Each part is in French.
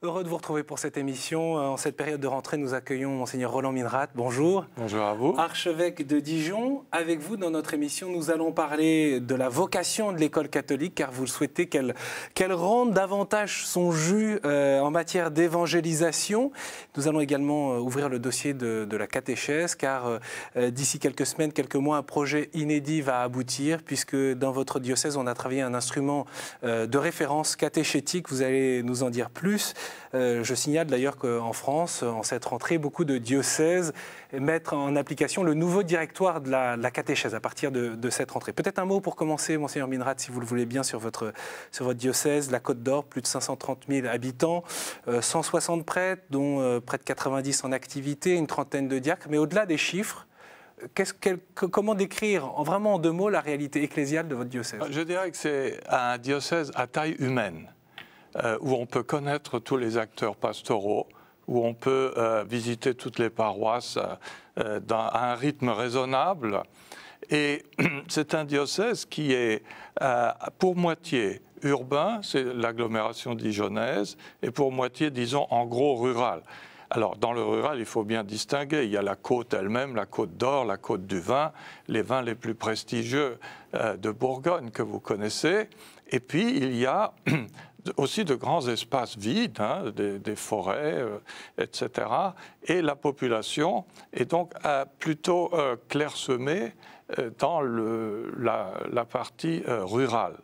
Heureux de vous retrouver pour cette émission. En cette période de rentrée, nous accueillons Monseigneur Roland Minrat. Bonjour. Bonjour à vous. Archevêque de Dijon. Avec vous, dans notre émission, nous allons parler de la vocation de l'école catholique, car vous souhaitez qu'elle rende davantage son jus en matière d'évangélisation. Nous allons également ouvrir le dossier de la catéchèse, car d'ici quelques semaines, quelques mois, un projet inédit va aboutir, puisque dans votre diocèse, on a travaillé un instrument de référence catéchétique. Vous allez nous en dire plus. Je signale d'ailleurs qu'en France, en cette rentrée, beaucoup de diocèses mettent en application le nouveau directoire de la catéchèse à partir de cette rentrée. Peut-être un mot pour commencer, Monseigneur Minrat, si vous le voulez bien, sur votre diocèse, la Côte d'Or, plus de 530 000 habitants, 160 prêtres, dont près de 90 en activité, une trentaine de diacres. Mais au-delà des chiffres, comment décrire vraiment en deux mots la réalité ecclésiale de votre diocèse? Je dirais que c'est un diocèse à taille humaine, où on peut connaître tous les acteurs pastoraux, où on peut visiter toutes les paroisses à un rythme raisonnable. Et c'est un diocèse qui est pour moitié urbain, c'est l'agglomération dijonnaise, et pour moitié, disons, en gros rural. Alors, dans le rural, il faut bien distinguer. Il y a la côte elle-même, la Côte d'Or, la Côte du Vin, les vins les plus prestigieux de Bourgogne que vous connaissez. Et puis, il y a aussi de grands espaces vides, hein, des forêts, etc. Et la population est donc plutôt clairsemée dans la partie rurale.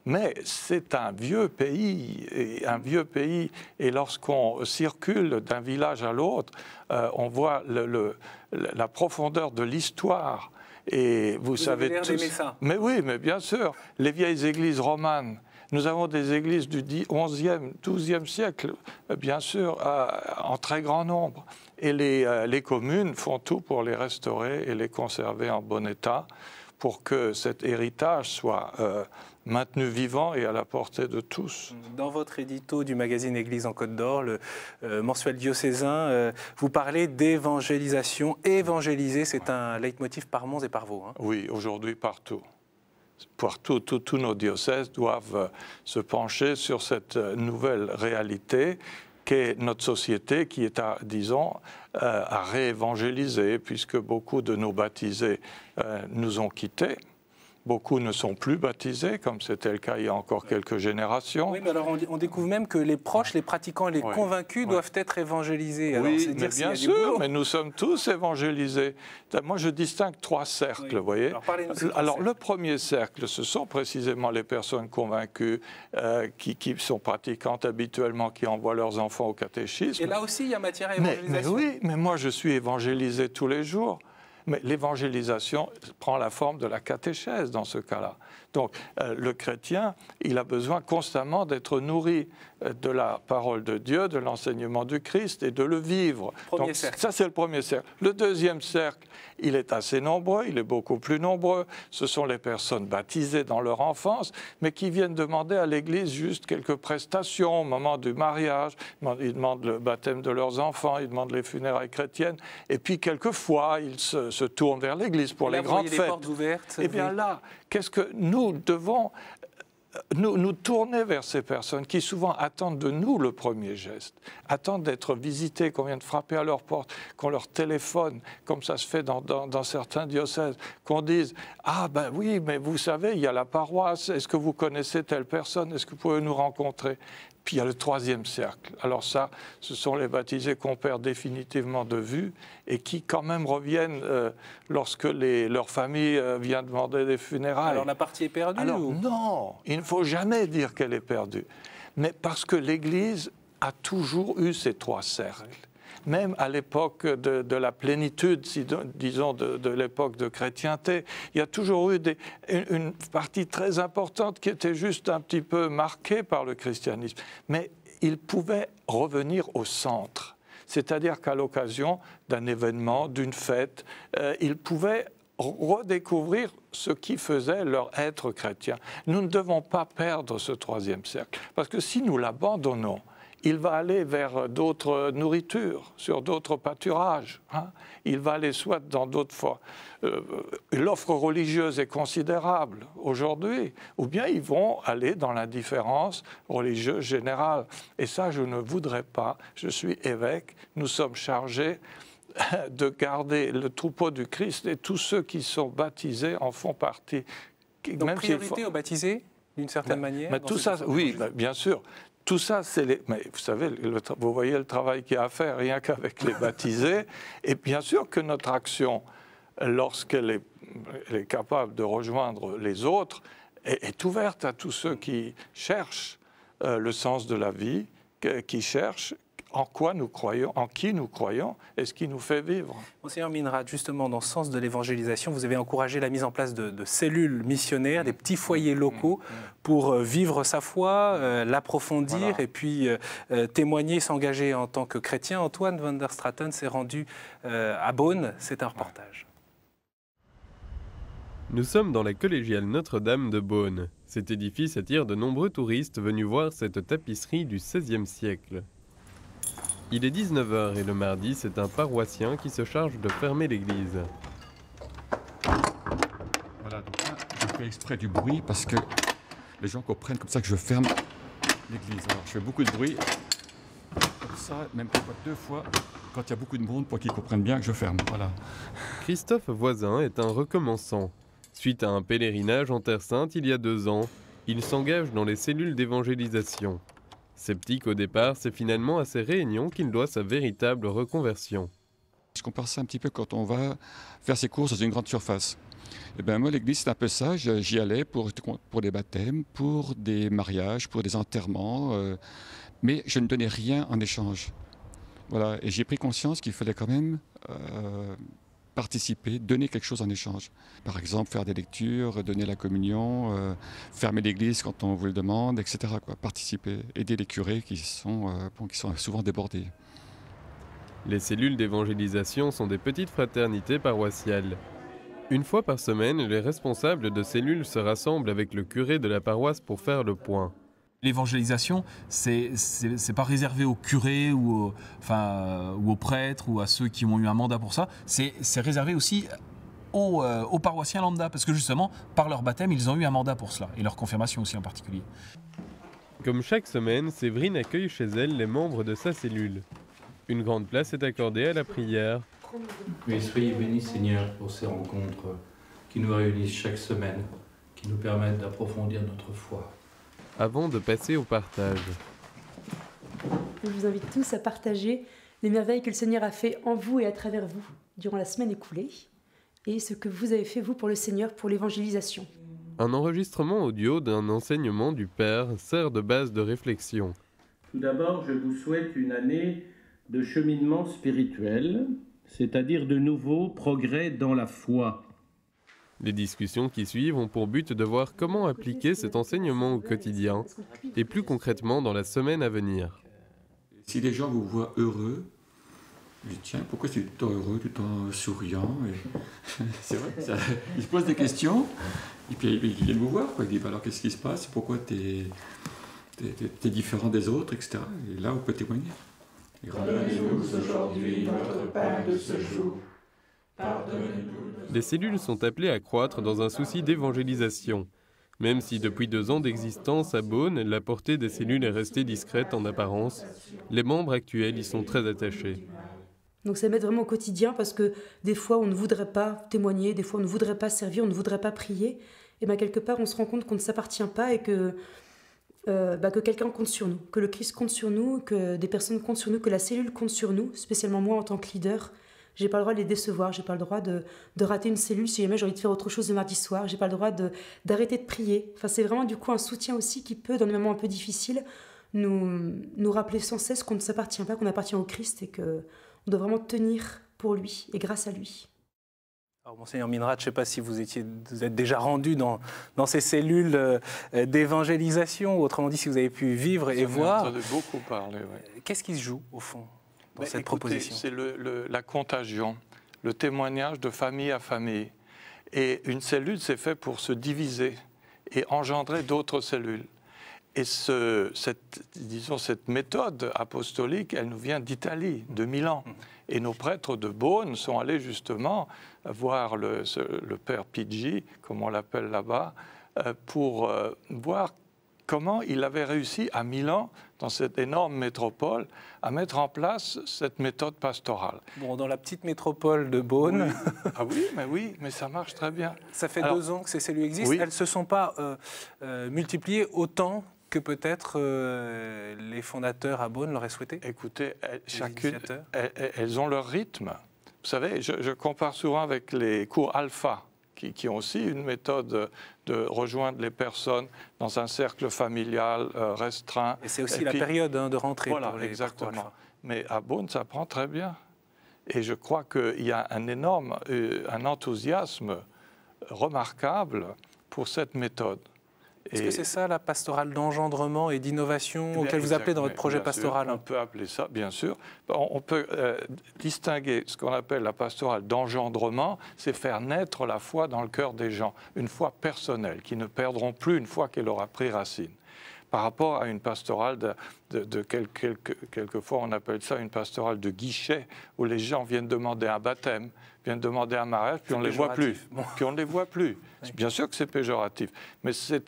Mais c'est un vieux pays, et lorsqu'on circule d'un village à l'autre, on voit la profondeur de l'histoire. Et vous savez tous. Ça. Mais oui, mais bien sûr, les vieilles églises romanes. Nous avons des églises du XIe, XIIe siècle, bien sûr, en très grand nombre. Et les communes font tout pour les restaurer et les conserver en bon état, pour que cet héritage soit maintenu vivant et à la portée de tous. Dans votre édito du magazine Église en Côte d'Or, le mensuel diocésain, vous parlez d'évangélisation. Évangéliser, c'est un leitmotiv par Mons et par Vaux. Hein. Oui, aujourd'hui partout. Partout, tous nos diocèses doivent se pencher sur cette nouvelle réalité qu'est notre société, qui est, disons, à réévangéliser, puisque beaucoup de nos baptisés nous ont quittés. Beaucoup ne sont plus baptisés, comme c'était le cas il y a encore quelques générations. Oui, mais alors on découvre même que les proches, les pratiquants, les convaincus doivent être évangélisés. Alors, oui, mais bien sûr, mais nous sommes tous évangélisés. Moi, je distingue trois cercles, vous voyez. Alors le premier cercle, ce sont précisément les personnes convaincues qui sont pratiquantes habituellement, qui envoient leurs enfants au catéchisme. Et là aussi, il y a matière à évangélisation. Mais oui, mais moi, je suis évangélisé tous les jours. Mais l'évangélisation prend la forme de la catéchèse dans ce cas-là. Donc le chrétien, il a besoin constamment d'être nourri de la parole de Dieu, de l'enseignement du Christ et de le vivre. Donc, ça, c'est le premier cercle. Le deuxième cercle, il est assez nombreux, il est beaucoup plus nombreux. Ce sont les personnes baptisées dans leur enfance, mais qui viennent demander à l'Église juste quelques prestations au moment du mariage. Ils demandent le baptême de leurs enfants, ils demandent les funérailles chrétiennes. Et puis, quelquefois, ils se tournent vers l'Église pour les grandes fêtes. Portes ouvertes, eh bien là, qu'est-ce que nous devons nous tourner vers ces personnes qui souvent attendent de nous le premier geste, attendent d'être visités, qu'on vienne frapper à leur porte, qu'on leur téléphone, comme ça se fait dans certains diocèses, qu'on dise « Ah ben oui, mais vous savez, il y a la paroisse, est-ce que vous connaissez telle personne, est-ce que vous pouvez nous rencontrer ?» Puis il y a le troisième cercle. Alors ça, ce sont les baptisés qu'on perd définitivement de vue et qui quand même reviennent lorsque leur famille vient demander des funérailles. Alors la partie est perdue? Alors non, il ne faut jamais dire qu'elle est perdue. Mais parce que l'Église a toujours eu ces trois cercles. Même à l'époque de la plénitude, disons de l'époque de chrétienté, il y a toujours eu une partie très importante qui était juste un petit peu marquée par le christianisme. Mais il pouvait revenir au centre. C'est-à-dire qu'à l'occasion d'un événement, d'une fête, ils pouvaient redécouvrir ce qui faisait leur être chrétien. Nous ne devons pas perdre ce troisième cercle. Parce que si nous l'abandonnons, il va aller vers d'autres nourritures, sur d'autres pâturages. Il va aller soit dans d'autres fois. L'offre religieuse est considérable aujourd'hui, ou bien ils vont aller dans l'indifférence religieuse générale. Et ça, je ne voudrais pas. Je suis évêque, nous sommes chargés de garder le troupeau du Christ et tous ceux qui sont baptisés en font partie. Donc même priorité aux baptisés, d'une certaine manière. Mais tout ça, oui, bien sûr. Tout ça, c'est les... Mais vous savez, vous voyez le travail qu'il y a à faire, rien qu'avec les baptisés. Et bien sûr que notre action, lorsqu'elle est capable de rejoindre les autres, est ouverte à tous ceux qui cherchent le sens de la vie, qui cherchent en quoi nous croyons, en qui nous croyons et ce qui nous fait vivre. Monseigneur Minrad, justement, dans ce sens de l'évangélisation, vous avez encouragé la mise en place de cellules missionnaires, des petits foyers locaux pour vivre sa foi, l'approfondir et puis témoigner, s'engager en tant que chrétien. Antoine van der Straten s'est rendu à Beaune. C'est un reportage. Nous sommes dans la collégiale Notre-Dame de Beaune. Cet édifice attire de nombreux touristes venus voir cette tapisserie du XVIe siècle. Il est 19h et le mardi, c'est un paroissien qui se charge de fermer l'église. Voilà, donc là, je fais exprès du bruit parce que les gens comprennent comme ça que je ferme l'église. Alors, je fais beaucoup de bruit, comme ça, même parfois 2 fois, quand il y a beaucoup de monde pour qu'ils comprennent bien que je ferme. Voilà. Christophe Voisin est un recommençant. Suite à un pèlerinage en Terre Sainte il y a 2 ans, il s'engage dans les cellules d'évangélisation. Sceptique au départ, c'est finalement à ces réunions qu'il doit sa véritable reconversion. Je compare ça un petit peu quand on va faire ses courses dans une grande surface. Et ben moi, l'église, c'est un peu ça. J'y allais pour des baptêmes, pour des mariages, pour des enterrements, mais je ne donnais rien en échange. Voilà. Et j'ai pris conscience qu'il fallait quand même participer, donner quelque chose en échange. Par exemple, faire des lectures, donner la communion, fermer l'église quand on vous le demande, etc. Quoi. Participer, aider les curés qui sont souvent débordés. Les cellules d'évangélisation sont des petites fraternités paroissiales. Une fois par semaine, les responsables de cellules se rassemblent avec le curé de la paroisse pour faire le point. L'évangélisation, c'est pas réservé aux curés ou aux prêtres ou à ceux qui ont eu un mandat pour ça. C'est réservé aussi aux paroissiens lambda, parce que justement, par leur baptême, ils ont eu un mandat pour cela, et leur confirmation aussi en particulier. Comme chaque semaine, Séverine accueille chez elle les membres de sa cellule. Une grande place est accordée à la prière. Mais soyez bénis, Seigneur, pour ces rencontres qui nous réunissent chaque semaine, qui nous permettent d'approfondir notre foi. Avant de passer au partage. Je vous invite tous à partager les merveilles que le Seigneur a fait en vous et à travers vous durant la semaine écoulée et ce que vous avez fait, vous, pour le Seigneur, pour l'évangélisation. Un enregistrement audio d'un enseignement du Père sert de base de réflexion. Tout d'abord, je vous souhaite une année de cheminement spirituel, c'est-à-dire de nouveaux progrès dans la foi. Les discussions qui suivent ont pour but de voir comment appliquer cet enseignement au quotidien et plus concrètement dans la semaine à venir. Si les gens vous voient heureux, ils disent tiens, pourquoi tu es tout le temps heureux, tout le temps souriant et... C'est vrai, ils se posent des questions et puis ils viennent vous voir. Quoi. Ils disent alors qu'est-ce qui se passe, pourquoi tu es différent des autres, etc. Et là, on peut témoigner. Donnez-nous aujourd'hui notre pain de ce jour. Les cellules sont appelées à croître dans un souci d'évangélisation. Même si depuis 2 ans d'existence à Beaune, la portée des cellules est restée discrète en apparence, les membres actuels y sont très attachés. Donc ça m'aide vraiment au quotidien parce que des fois on ne voudrait pas témoigner, des fois on ne voudrait pas servir, on ne voudrait pas prier. Et bien quelque part on se rend compte qu'on ne s'appartient pas et que quelqu'un compte sur nous, que le Christ compte sur nous, que des personnes comptent sur nous, que la cellule compte sur nous, spécialement moi en tant que leader. J'ai pas le droit de les décevoir, j'ai pas le droit de rater une cellule si jamais j'ai envie de faire autre chose le mardi soir, j'ai pas le droit d'arrêter de prier. Enfin, c'est vraiment du coup un soutien aussi qui peut, dans des moments un peu difficiles, nous rappeler sans cesse qu'on ne s'appartient pas, qu'on appartient au Christ et qu'on doit vraiment tenir pour lui et grâce à lui. Alors, Monseigneur Minrad, je ne sais pas si vous êtes déjà rendu dans ces cellules d'évangélisation, autrement dit, si vous avez pu vivre et voir. J'en ai beaucoup parlé, ouais. Qu'est-ce qui se joue, au fond, dans cette écoutez, proposition? C'est la contagion, le témoignage de famille à famille. Et une cellule, c'est fait pour se diviser et engendrer d'autres cellules. Et disons, cette méthode apostolique, elle nous vient d'Italie, de Milan. Et nos prêtres de Beaune sont allés justement voir le père Pigi, comme on l'appelle là-bas, pour voir comment il avait réussi à Milan, dans cette énorme métropole, à mettre en place cette méthode pastorale. Bon, dans la petite métropole de Beaune... Oui. Ah oui, mais ça marche très bien. Ça fait 2 ans que ces cellules existent. Elles ne se sont pas multipliées autant que peut-être les fondateurs à Beaune l'auraient souhaité? Écoutez, chacune, elles ont leur rythme. Vous savez, je compare souvent avec les cours alpha, qui ont aussi une méthode de rejoindre les personnes dans un cercle familial restreint. Et c'est aussi la période de rentrée voilà, pour les exactement. alpha. Mais à Beaune, ça prend très bien. Et je crois qu'il y a un enthousiasme remarquable pour cette méthode. Est-ce que c'est ça la pastorale d'engendrement et d'innovation auquel vous appelez dans votre projet pastoral? On peut appeler ça, bien sûr. On peut distinguer ce qu'on appelle la pastorale d'engendrement, c'est faire naître la foi dans le cœur des gens, une foi personnelle, qui ne perdront plus une fois qu'elle aura pris racine. Par rapport à une pastorale quelquefois on appelle ça une pastorale de guichet, où les gens viennent demander un baptême, viennent demander un mariage, puis on ne les voit plus. Bon. Puis on ne les voit plus. Oui. Bien sûr que c'est péjoratif, mais c'est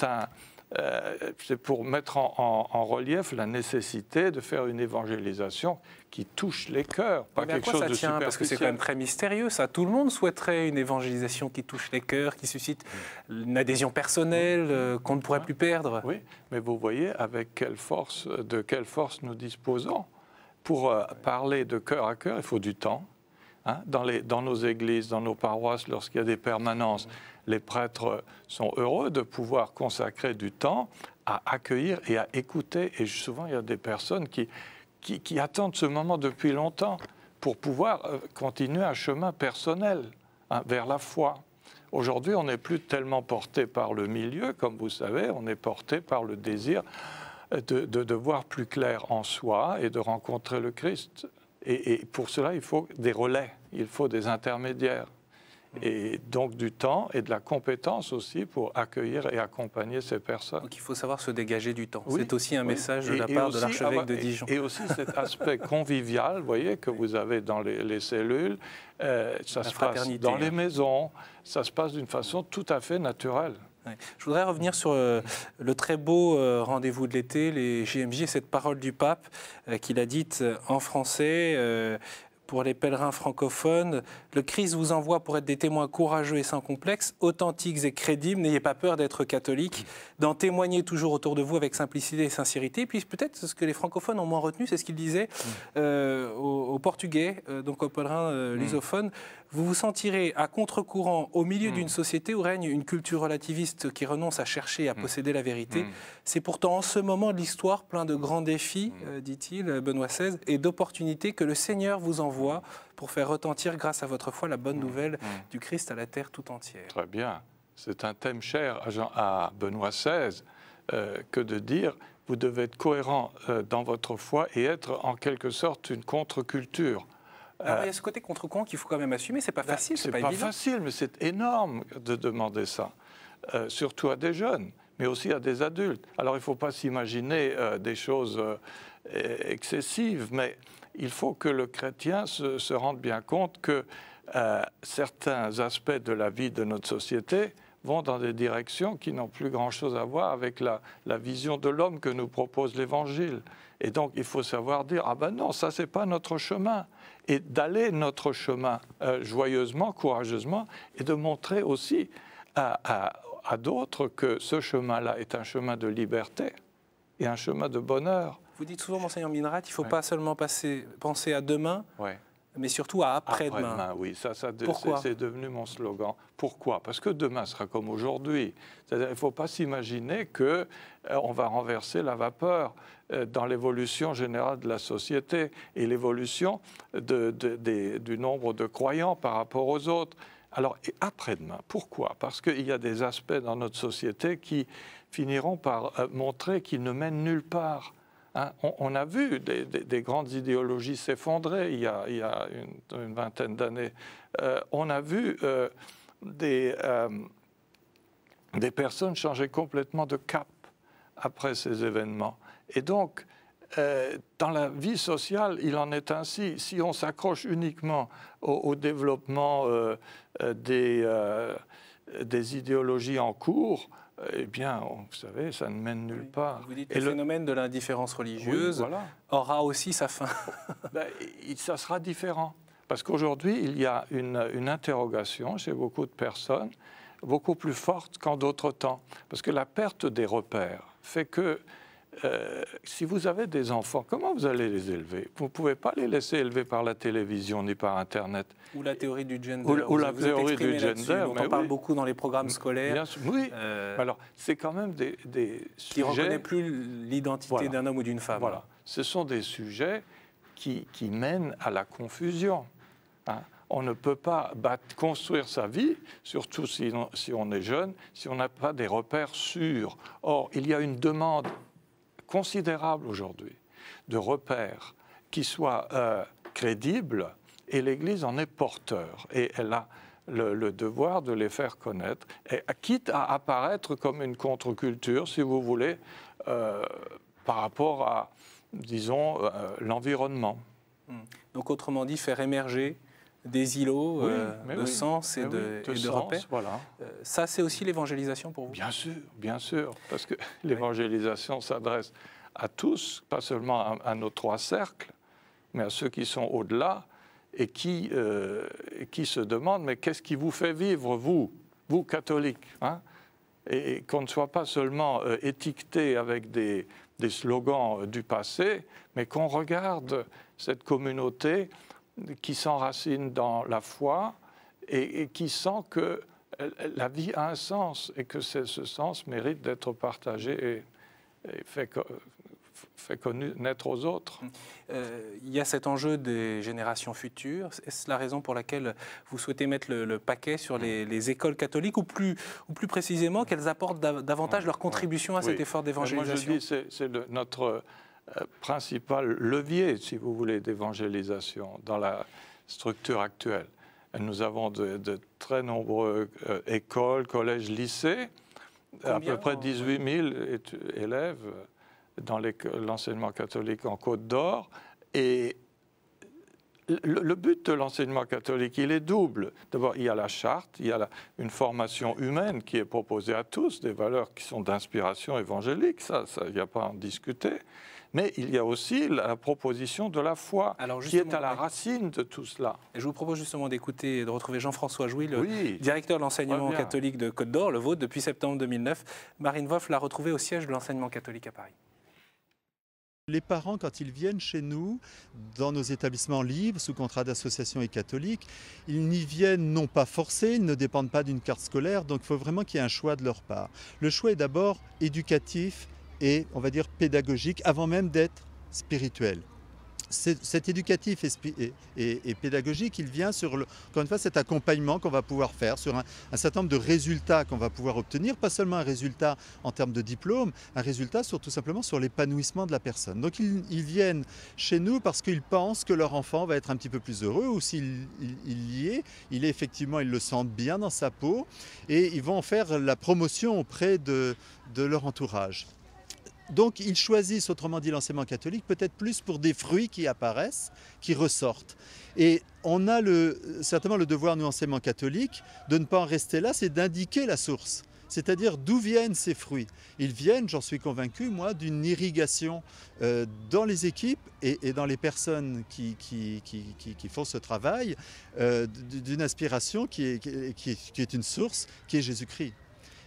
pour mettre en relief la nécessité de faire une évangélisation qui touche les cœurs, pas quelque chose de superficiel. Parce que c'est quand même très mystérieux, ça. Tout le monde souhaiterait une évangélisation qui touche les cœurs, qui suscite une adhésion personnelle qu'on ne pourrait plus perdre. Oui, mais vous voyez de quelle force nous disposons. Pour parler de cœur à cœur, il faut du temps. Dans nos églises, dans nos paroisses, lorsqu'il y a des permanences, les prêtres sont heureux de pouvoir consacrer du temps à accueillir et à écouter. Et souvent, il y a des personnes qui attendent ce moment depuis longtemps pour pouvoir continuer un chemin personnel vers la foi. Aujourd'hui, on n'est plus tellement porté par le milieu, comme vous savez, on est porté par le désir de voir plus clair en soi et de rencontrer le Christ. Et pour cela, il faut des relais, il faut des intermédiaires. Et donc du temps et de la compétence aussi pour accueillir et accompagner ces personnes. Donc il faut savoir se dégager du temps. Oui, c'est aussi un message de la part de l'archevêque de Dijon. Et aussi cet aspect convivial, vous voyez, que vous avez dans les cellules, ça se passe dans les maisons, ça se passe d'une façon tout à fait naturelle. Ouais. Je voudrais revenir sur le très beau rendez-vous de l'été, les JMJ, et cette parole du pape qu'il a dite en français pour les pèlerins francophones. Le Christ vous envoie pour être des témoins courageux et sans complexe, authentiques et crédibles. N'ayez pas peur d'être catholique, d'en témoigner toujours autour de vous avec simplicité et sincérité. Et puis peut-être ce que les francophones ont moins retenu, c'est ce qu'il disait aux Portugais, donc aux pèlerins lusophones. Vous vous sentirez à contre-courant au milieu d'une société où règne une culture relativiste qui renonce à chercher à posséder la vérité. C'est pourtant en ce moment de l'histoire plein de grands défis, dit-il, Benoît XVI, et d'opportunités que le Seigneur vous envoie pour faire retentir grâce à votre foi la bonne nouvelle du Christ à la terre tout entière. Très bien. C'est un thème cher à Benoît XVI que de dire vous devez être cohérent dans votre foi et être en quelque sorte une contre-culture. Alors, il y a ce côté contre-courant qu'il faut quand même assumer. C'est pas facile, c'est pas évident. C'est pas facile, mais c'est énorme de demander ça, surtout à des jeunes, mais aussi à des adultes. Alors, il ne faut pas s'imaginer des choses excessives, mais il faut que le chrétien se rende bien compte que certains aspects de la vie de notre société vont dans des directions qui n'ont plus grand-chose à voir avec la vision de l'homme que nous propose l'Évangile. Et donc, il faut savoir dire, ah ben non, ça, c'est pas notre chemin. Et d'aller notre chemin joyeusement, courageusement, et de montrer aussi à d'autres que ce chemin-là est un chemin de liberté et un chemin de bonheur. Vous dites souvent, Monseigneur Minnerat, il ne faut pas seulement penser à demain, mais surtout à après-demain. Après-demain, oui, Pourquoi ? C'est devenu mon slogan. Pourquoi ? Parce que demain sera comme aujourd'hui. C'est-à-dire, il ne faut pas s'imaginer qu'on va renverser la vapeur dans l'évolution générale de la société et l'évolution du nombre de croyants par rapport aux autres. Alors, et après-demain, pourquoi ? Parce qu'il y a des aspects dans notre société qui finiront par montrer qu'ils ne mènent nulle part. On a vu des grandes idéologies s'effondrer il y a une vingtaine d'années. On a vu des personnes changer complètement de cap après ces événements. Et donc, dans la vie sociale, il en est ainsi. Si on s'accroche uniquement au développement des idéologies en cours, eh bien, vous savez, ça ne mène nulle part. Vous dites que le phénomène de l'indifférence religieuse aura aussi sa fin. Ça sera différent. Parce qu'aujourd'hui, il y a une interrogation chez beaucoup de personnes, beaucoup plus forte qu'en d'autres temps. Parce que la perte des repères fait que si vous avez des enfants, comment vous allez les élever? Vous ne pouvez pas les laisser élever par la télévision ni par Internet. Ou la théorie du gender. Ou la théorie du gender. On parle beaucoup dans les programmes scolaires. Bien sûr, oui. Alors, c'est quand même des sujets... Qui ne reconnaît plus l'identité d'un homme ou d'une femme. Voilà. Ce sont des sujets qui mènent à la confusion. Hein. On ne peut pas construire sa vie, surtout si on est jeune, si on n'a pas des repères sûrs. Or, il y a une demande considérable aujourd'hui de repères qui soient crédibles, et l'Église en est porteur. Et elle a le devoir de les faire connaître, et, quitte à apparaître comme une contre-culture, si vous voulez, par rapport à, disons, l'environnement. Donc, autrement dit, faire émerger des îlots de sens et de repères. Voilà. Ça, c'est aussi l'évangélisation pour vous? Bien sûr, parce que l'évangélisation s'adresse à tous, pas seulement à nos 3 cercles, mais à ceux qui sont au-delà et qui se demandent, mais qu'est-ce qui vous fait vivre, vous catholiques, hein? Et qu'on ne soit pas seulement étiqueté avec des slogans du passé, mais qu'on regarde cette communauté qui s'enracine dans la foi et qui sent que la vie a un sens et que ce sens mérite d'être partagé et fait connaître aux autres. Il y a cet enjeu des générations futures. Est-ce la raison pour laquelle vous souhaitez mettre le paquet sur les écoles catholiques ou plus précisément qu'elles apportent davantage leur contribution à cet effort d'évangélisation? Moi je dis c'est notre principal levier, si vous voulez, d'évangélisation dans la structure actuelle. Nous avons de très nombreuses écoles, collèges, lycées, à peu près 18 000 élèves dans l'enseignement catholique en Côte d'Or. Et le but de l'enseignement catholique, il est double. D'abord, il y a la charte, il y a une formation humaine qui est proposée à tous, des valeurs qui sont d'inspiration évangélique, ça, il n'y a pas à en discuter. Mais il y a aussi la proposition de la foi, qui est à la racine de tout cela. Et je vous propose justement d'écouter et de retrouver Jean-François Jouy, le directeur de l'enseignement catholique de Côte d'Or, le vôtre, depuis septembre 2009. Marine Wolf l'a retrouvé au siège de l'enseignement catholique à Paris. Les parents, quand ils viennent chez nous, dans nos établissements libres, sous contrat d'association et catholique, ils n'y viennent non pas forcés, ils ne dépendent pas d'une carte scolaire, donc il faut vraiment qu'il y ait un choix de leur part. Le choix est d'abord éducatif et, on va dire, pédagogique, avant même d'être spirituel. Cet éducatif et pédagogique, il vient sur, encore une fois, cet accompagnement qu'on va pouvoir faire sur un certain nombre de résultats qu'on va pouvoir obtenir, pas seulement un résultat en termes de diplôme, un résultat tout simplement sur l'épanouissement de la personne. Donc ils viennent chez nous parce qu'ils pensent que leur enfant va être un petit peu plus heureux, ou s'il y est, effectivement, ils le sentent bien dans sa peau, et ils vont en faire la promotion auprès de leur entourage. Donc ils choisissent, autrement dit, l'enseignement catholique peut-être plus pour des fruits qui apparaissent, qui ressortent. Et on a certainement le devoir, nous, enseignement catholique, de ne pas en rester là, c'est d'indiquer la source. C'est-à-dire d'où viennent ces fruits. Ils viennent, j'en suis convaincu, moi, d'une irrigation dans les équipes et dans les personnes qui font ce travail, d'une aspiration qui est une source, qui est Jésus-Christ.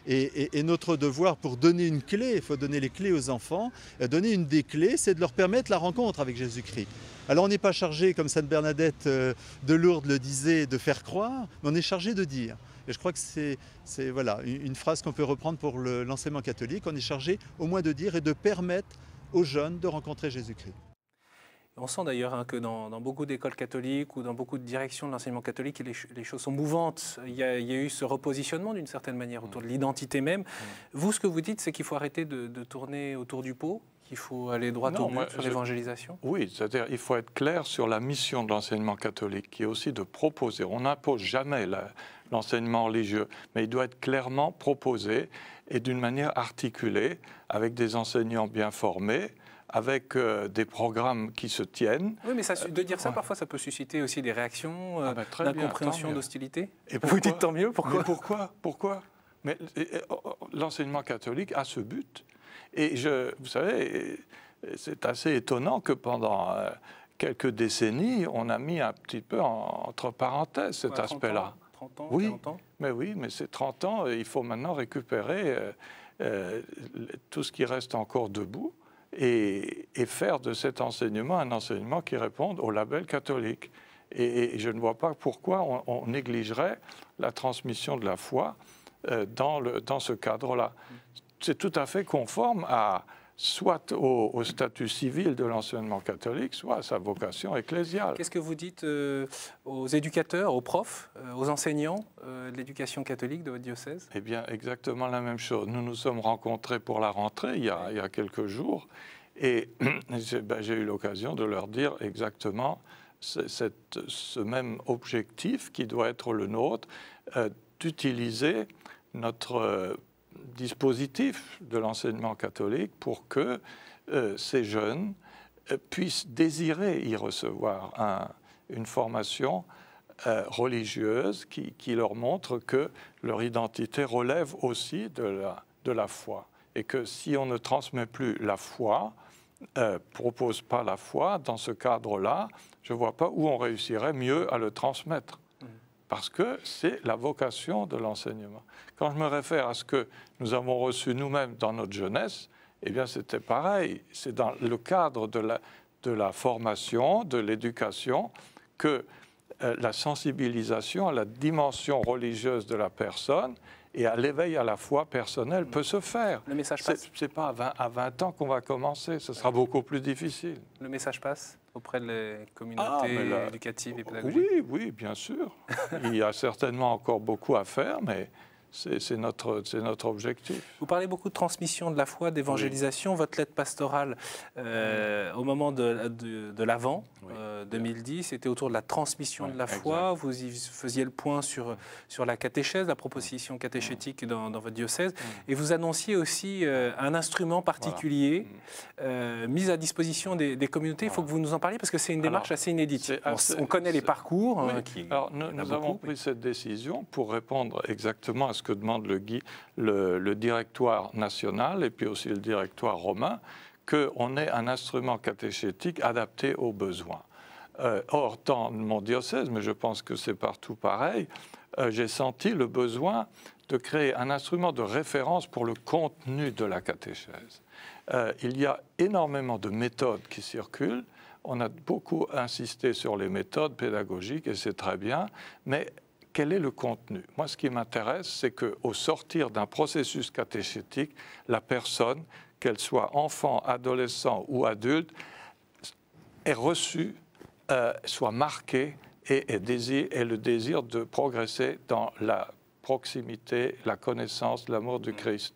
Et notre devoir, pour donner une clé, il faut donner les clés aux enfants, donner une des clés, c'est de leur permettre la rencontre avec Jésus-Christ. Alors on n'est pas chargé, comme Sainte Bernadette de Lourdes le disait, de faire croire, mais on est chargé de dire. Et je crois que c'est voilà, une phrase qu'on peut reprendre pour l'enseignement catholique, on est chargé au moins de dire et de permettre aux jeunes de rencontrer Jésus-Christ. On sent d'ailleurs que dans beaucoup d'écoles catholiques ou dans beaucoup de directions de l'enseignement catholique, les choses sont mouvantes. Il y a eu ce repositionnement d'une certaine manière autour de l'identité même. Vous, ce que vous dites, c'est qu'il faut arrêter de tourner autour du pot, qu'il faut aller droit au but sur l'évangélisation. Oui, c'est-à-dire qu'il faut être clair sur la mission de l'enseignement catholique, qui est aussi de proposer. On n'impose jamais l'enseignement religieux, mais il doit être clairement proposé et d'une manière articulée, avec des enseignants bien formés, avec des programmes qui se tiennent. Oui, mais de dire ça, parfois, ça peut susciter aussi des réactions d'incompréhension, d'hostilité. Et vous dites tant mieux, pourquoi? Mais pourquoi? Mais l'enseignement catholique a ce but. Et vous savez, c'est assez étonnant que pendant quelques décennies, on a mis un petit peu entre parenthèses cet aspect-là. 30 ans, oui, 40 ans. Mais ces 30 ans, il faut maintenant récupérer tout ce qui reste encore debout et faire de cet enseignement un enseignement qui réponde au label catholique. Et je ne vois pas pourquoi on négligerait la transmission de la foi dans ce cadre-là. C'est tout à fait conforme soit au statut civil de l'enseignement catholique, soit à sa vocation ecclésiale. Qu'est-ce que vous dites aux éducateurs, aux profs, aux enseignants de l'éducation catholique de votre diocèse? Eh bien, exactement la même chose. Nous nous sommes rencontrés pour la rentrée il y a quelques jours et j'ai eu l'occasion de leur dire exactement ce même objectif qui doit être le nôtre, d'utiliser notre dispositif de l'enseignement catholique pour que ces jeunes puissent désirer y recevoir une formation religieuse qui leur montre que leur identité relève aussi de la foi. Et que si on ne transmet plus la foi, propose pas la foi, dans ce cadre-là, je ne vois pas où on réussirait mieux à le transmettre. Parce que c'est la vocation de l'enseignement. Quand je me réfère à ce que nous avons reçu nous-mêmes dans notre jeunesse, eh bien c'était pareil. C'est dans le cadre de la formation, de l'éducation, que la sensibilisation à la dimension religieuse de la personne et à l'éveil à la foi personnelle peut se faire. Le message passe. Ce n'est pas à 20 ans qu'on va commencer, ce sera beaucoup plus difficile. Le message passe auprès des communautés éducatives et pédagogiques? Oui, bien sûr. Il y a certainement encore beaucoup à faire, mais c'est notre objectif. Vous parlez beaucoup de transmission de la foi, d'évangélisation. Oui. Votre lettre pastorale, au moment de l'Avent, 2010, c'était autour de la transmission de la foi. Exact. Vous y faisiez le point sur la catéchèse, la proposition catéchétique dans votre diocèse. Et vous annonciez aussi un instrument particulier mis à disposition des communautés. Il faut que vous nous en parliez parce que c'est une démarche assez inédite. On connaît les parcours. Oui. Alors, nous avons pris cette décision pour répondre exactement à ce que demande le directoire national et puis aussi le directoire romain, qu'on ait un instrument catéchétique adapté aux besoins. Or, dans mon diocèse, mais je pense que c'est partout pareil, j'ai senti le besoin de créer un instrument de référence pour le contenu de la catéchèse. Il y a énormément de méthodes qui circulent. On a beaucoup insisté sur les méthodes pédagogiques et c'est très bien, mais quel est le contenu? Moi, ce qui m'intéresse, c'est qu'au sortir d'un processus catéchétique, la personne, qu'elle soit enfant, adolescent ou adulte, ait reçu, soit marquée et ait le désir de progresser dans la proximité, la connaissance, l'amour du Christ.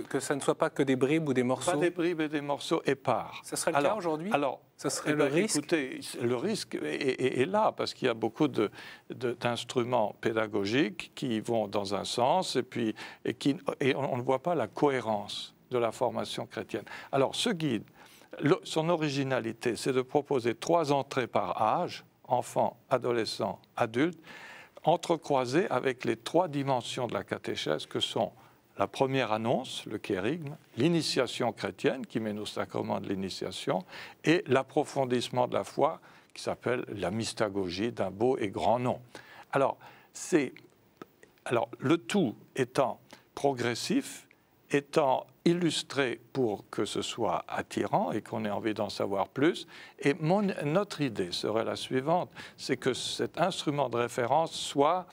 Que ça ne soit pas que des bribes ou des morceaux? Pas des bribes et des morceaux épars. Ce serait le cas aujourd'hui? Alors, ce serait le risque? Écoutez, le risque est là, parce qu'il y a beaucoup d'instruments pédagogiques qui vont dans un sens, et on ne voit pas la cohérence de la formation chrétienne. Alors, ce guide, son originalité, c'est de proposer 3 entrées par âge, enfant, adolescent, adulte, entrecroisées avec les 3 dimensions de la catéchèse que sont la première annonce, le kérigme, l'initiation chrétienne qui mène au sacrement de l'initiation et l'approfondissement de la foi qui s'appelle la mystagogie d'un beau et grand nom. Alors, le tout étant progressif, étant illustré pour que ce soit attirant et qu'on ait envie d'en savoir plus. Et notre idée serait la suivante, c'est que cet instrument de référence soit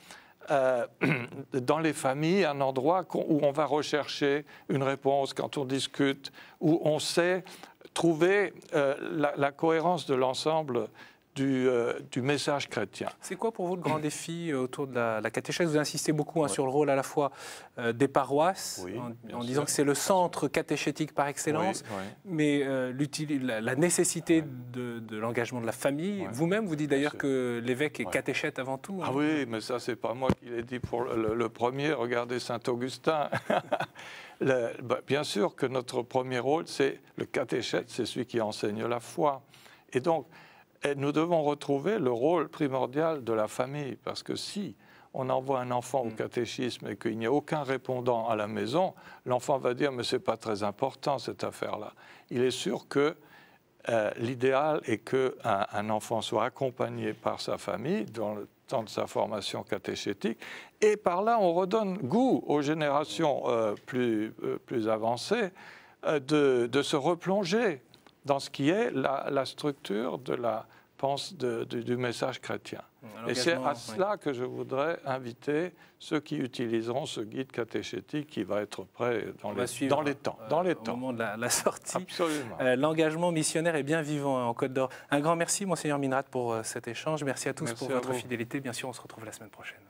dans les familles un endroit où on va rechercher une réponse quand on discute, où on sait trouver la cohérence de l'ensemble du message chrétien. C'est quoi pour vous le grand défi autour de la catéchèse? Vous insistez beaucoup sur le rôle à la fois des paroisses, en disant que c'est le centre catéchétique par excellence, mais la nécessité de l'engagement de la famille. Vous-même, vous dites d'ailleurs que l'évêque est catéchète avant tout. Ah oui, mais ça, c'est pas moi qui l'ai dit pour le premier. Regardez Saint-Augustin. Bien sûr que notre premier rôle, c'est le catéchète, c'est celui qui enseigne la foi. Et donc, nous devons retrouver le rôle primordial de la famille, parce que si on envoie un enfant au catéchisme et qu'il n'y a aucun répondant à la maison, l'enfant va dire « mais ce n'est pas très important cette affaire-là ». Il est sûr que l'idéal est qu'un enfant soit accompagné par sa famille dans le temps de sa formation catéchétique, et par là on redonne goût aux générations plus avancées de se replonger dans ce qui est la structure de du message chrétien. Et c'est à cela que je voudrais inviter ceux qui utiliseront ce guide catéchétique qui va être prêt dans les temps. Au moment de la sortie. Absolument. L'engagement missionnaire est bien vivant en Côte d'Or. Un grand merci, Monseigneur Minrad, pour cet échange. Merci à tous pour votre fidélité. Bien sûr, on se retrouve la semaine prochaine.